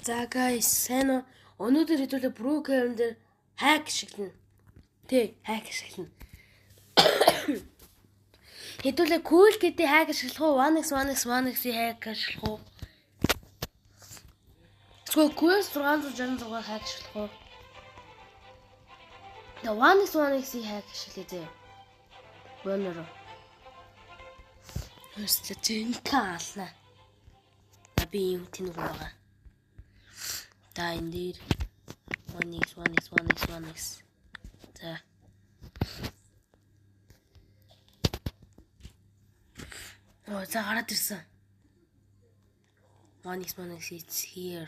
За guys, сайн уу? Өнөөдөр хэдүүлээ Brookhaven дээр хак ашиглана. Тий, хак ашиглана. Хэдүүлээ Cool гэдэг хак ашиглах уу? 1x1x1x-ийн хак ашиглах уу? Эсвэл Quest 666 хак ашиглах уу? 1x1x-ийн хак ашиглая зөө. Бонор. Өстө тэнкаална. Би юм тэнэг байгаа. Та энэ дээр 1x1x1x1x. За. За гараад ирсэн. 1x1x it's here.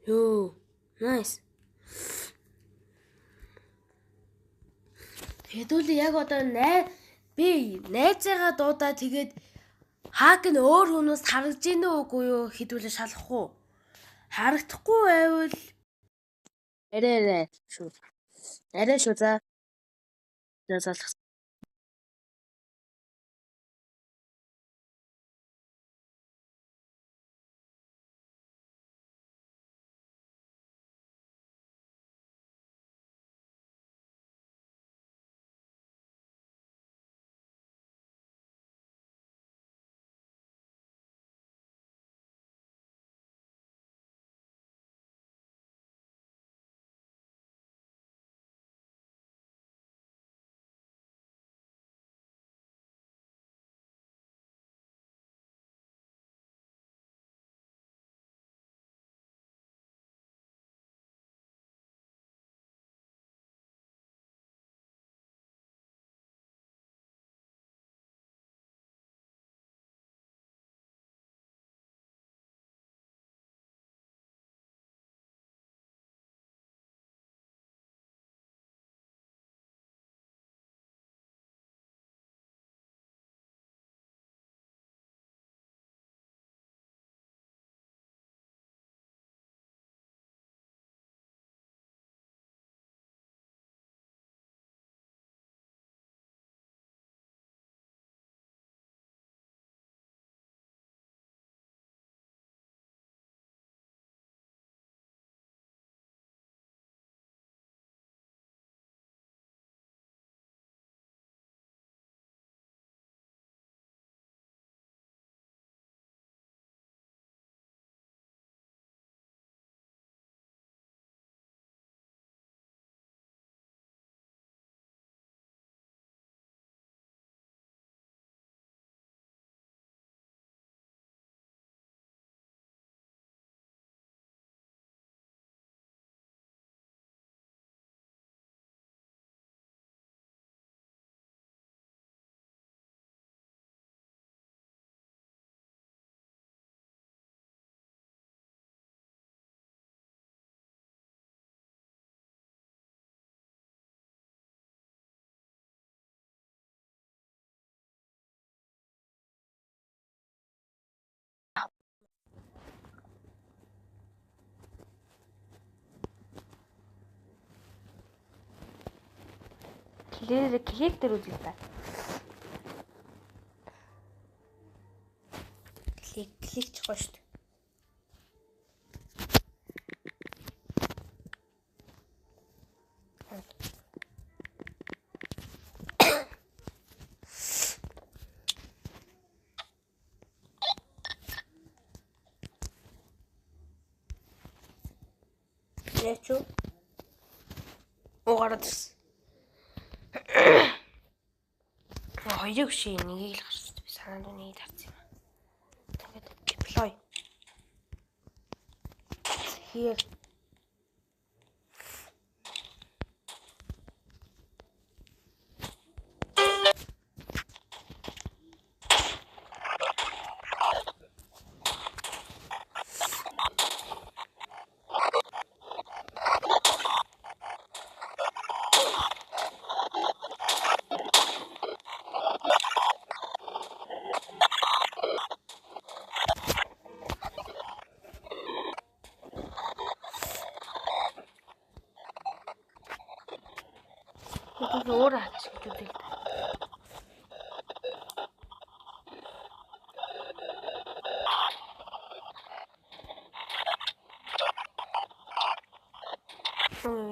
Yo, nice. Хэдүүлээ яг одоо би найзаагаа дуудаа тэгээд хак нь өөр хүнээс харагдж гинэ үгүй юу хэдүүлээ шалах уу? Харагдахгүй байвал арай шүү. Арай шүү за. За салах. Клик дээр үзэл та. Клик чихгүй шүү дээ. Яач юу? Угаараад ирсэн. Хоёрыг шээ нэгийг л гарч би санаанд үнийг тарсан юм. Тэгээд deploy. Here. Тэгээд өөр хаач гэж үзэл та.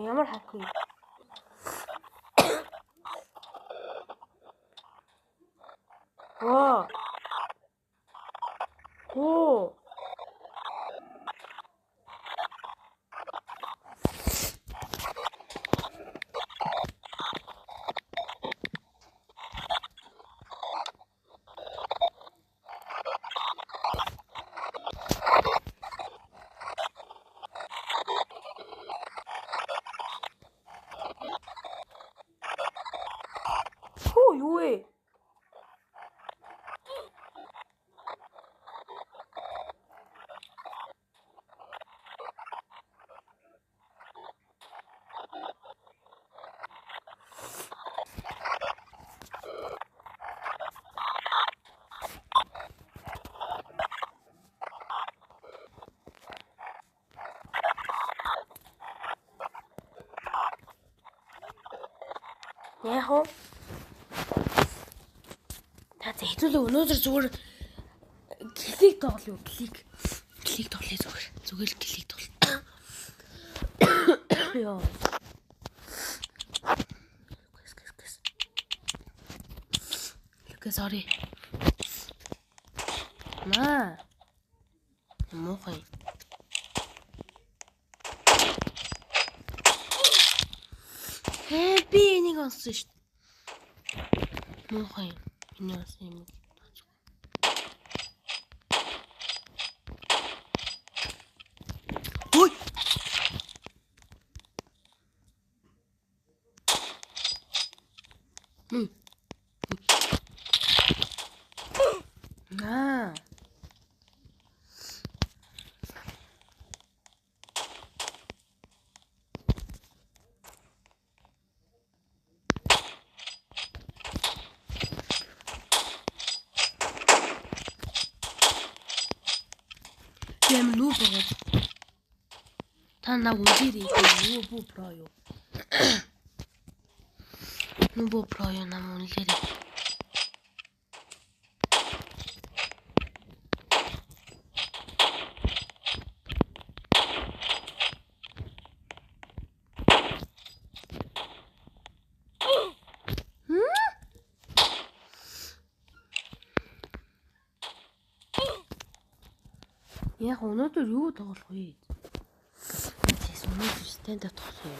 Ямар хак вэ? Оо. Оо. Хөө юу вэ? Яг уу. Та хэдүүлээ өнөөдөр зүгээр клик тоглоё. Клик тоглоё зүгээр. Зүгээр л клик тоглоё. Яа. Sorry. Маа. Мохой. Би энийг онсон шүү дээ. Мохой. Энэ онсон юм. Ой. Аа. Тэм нүү бөгөөд. Та наг үзээрэй. Нүү про юу? Нүү про юу нам үнэлээрэй. Яг өнөөдөр юу тоглох вэ? Тэс өнөөдөр stand up тоглох юм.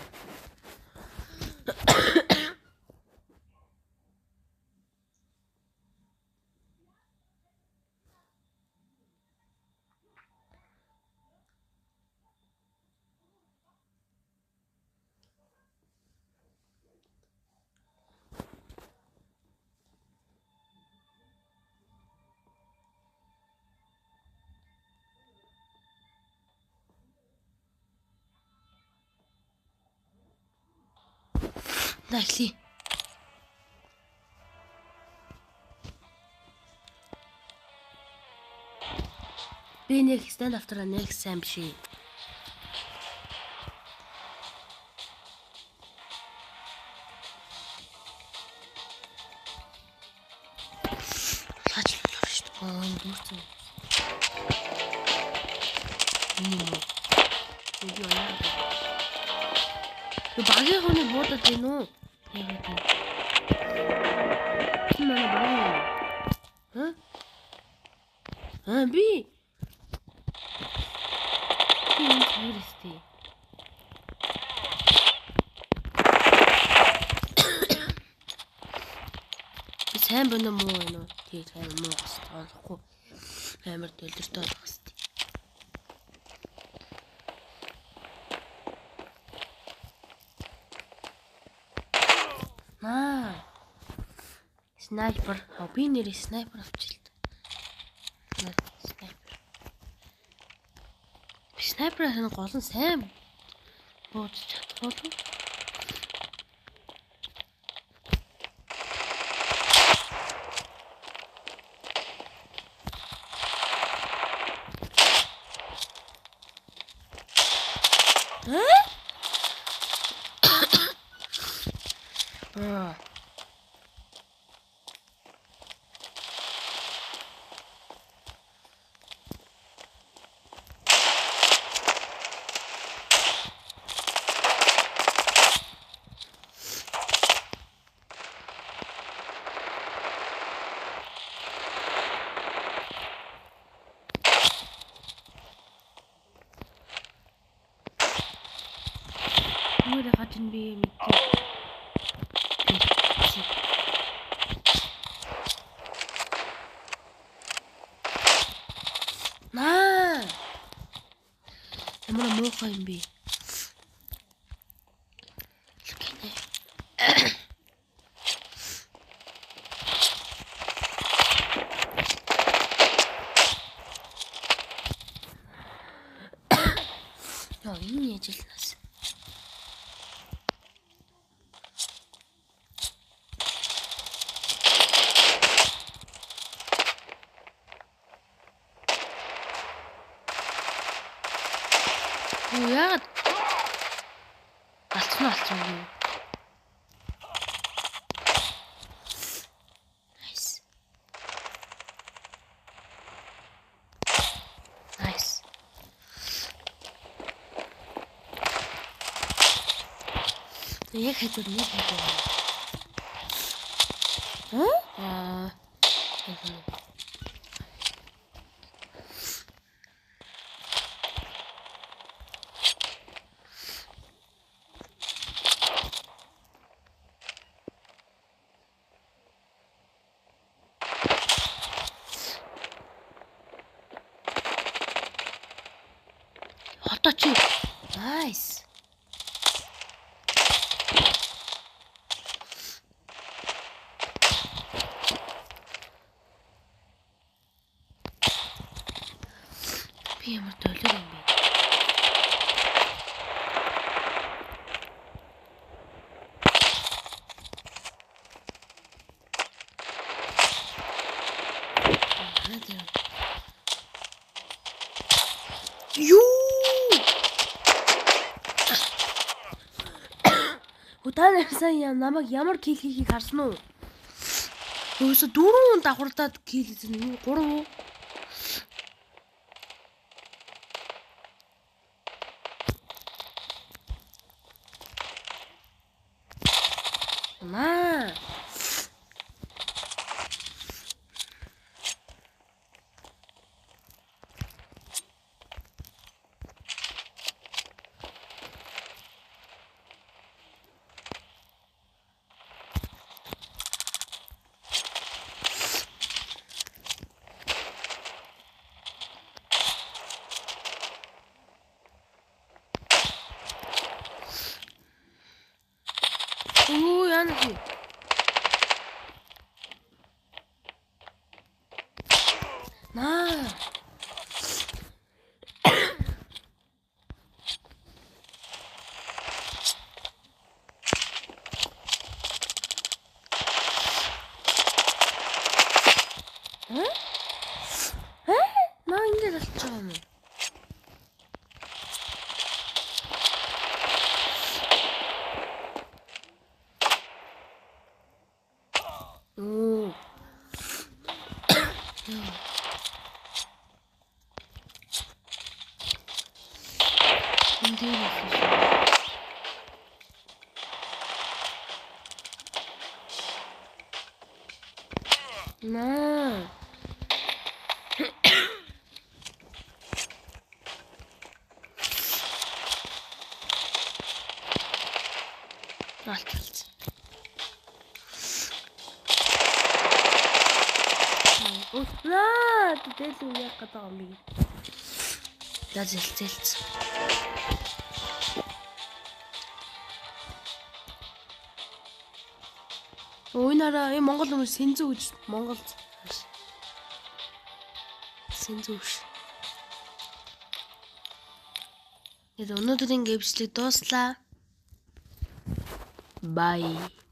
Найхли. Би нэг stand after нэг сайн биш. Хаач л шүү дээ. Дүүрсэн. Багийн хүний буудад байна уу? Манай багийн. Би энэ цэвэрлэстэй. сайн байна уу муу байна уу? Тэгээ сайн муу болохгүй. Амар дэлгэртэй болох хэвчээ. Снайпер. Би нэрээ снайпер авчихлаа. Снайпер. Снайперээс нь гол нь сайн бууж чадах болов. Мөрө хатин би мэдээ. Ямар муухай юм бэ? Яа, энэ яжилнаас. Яагаад алцсан юм. Nice. Яг хэвээр нэг хэвээр. Хотооч. Nice. Би ямар доллар юм бэ? Юу? Утаарсан юм намайг ямар кил хийхийг харсан уу? Өөсө 4 давхардаад кил хийсэн юм 3 уу? Маа. Оо яана чи. Наа. Наа ингэж болчихоо юм. Оо. Наа. Алт. дуусна. Тэгэл үе яг гэдэг юм би. За зэлцэлц. Уйнараа Монгол хүмүүс сэнзүү гэж Монгол сэнзүүш. Тэгээд өнөөдрийн гэвчлэг дууслаа. Bye.